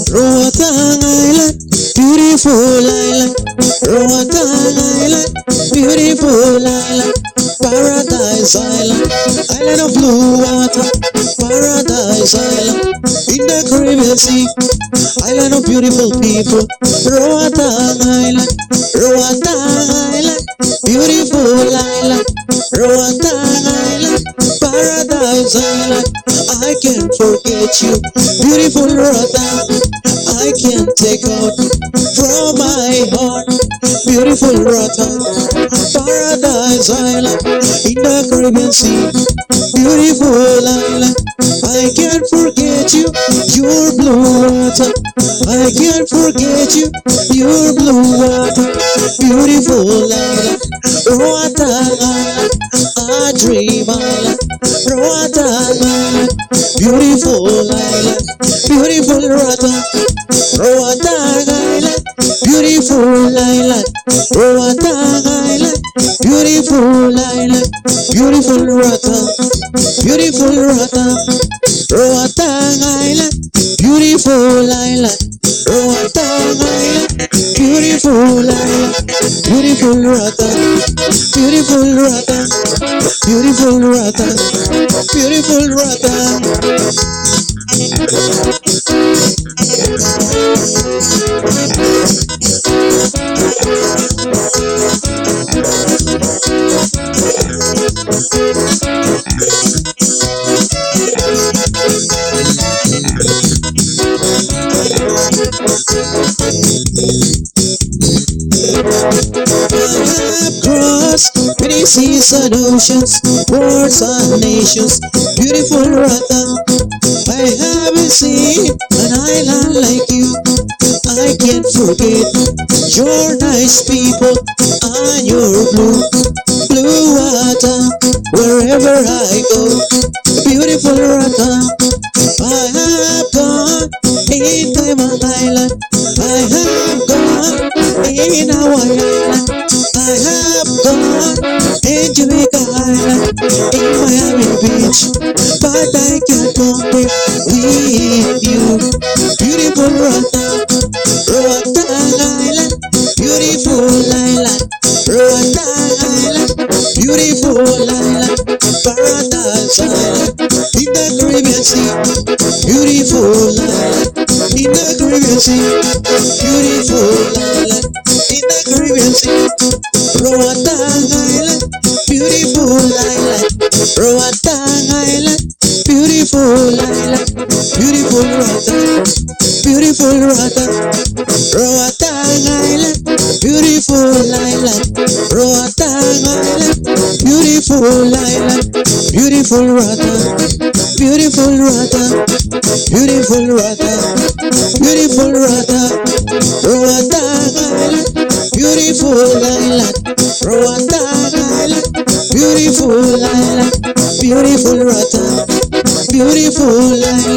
Roatán Island, beautiful island. Roatán Island, beautiful island. Paradise Island, island of blue water. Paradise Island, in the Caribbean Sea, island of beautiful people. Roatán Island, Roatán Island, beautiful island. Roatán Island, Paradise Island. I can't forget you, beautiful Roatán. I can't take out from my heart, beautiful Roatán. Paradise Island, in the Caribbean Sea, beautiful island. I can't forget you, your blue water. I can't forget you, your blue water. Beautiful island, Roatán Island, a dream island. Roatán Island, beautiful island, beautiful Roatán. Roatán Island, beautiful island. Roatán Island, beautiful island, beautiful Roatán, beautiful Roatán. Roatán Island, beautiful island. Roatán Island, beautiful island, beautiful Roatán, beautiful Roatán, beautiful Roatán, beautiful Roatán. I've crossed many seas and oceans, worlds and nations, beautiful Roatán. I haven't seen an island like you. I can't forget your nice people and your blue water. Wherever I go, beautiful Roatán. I have gone in Cayman Island. I have gone in Hawaii Island. I have gone in Jamaica Island, in Miami Beach, but I can't compare with you, beautiful Roatán. Roatán Island, beautiful island. Roatán Island, beautiful island. Paradise Island, in the Caribbean Sea, beautiful island. In the Caribbean Sea, beautiful island. In the Caribbean Sea, Roatán Island, beautiful island. Roatán Island, beautiful island. Beautiful Roatán, beautiful Roatán. Roatán Island, beautiful island. Roatán Island, beautiful island. Beautiful Roatán, beautiful Roatán, beautiful Roatán, beautiful Roatán. Roatán Island, beautiful island. Roatán Island, beautiful island. Beautiful Roatán, beautiful island.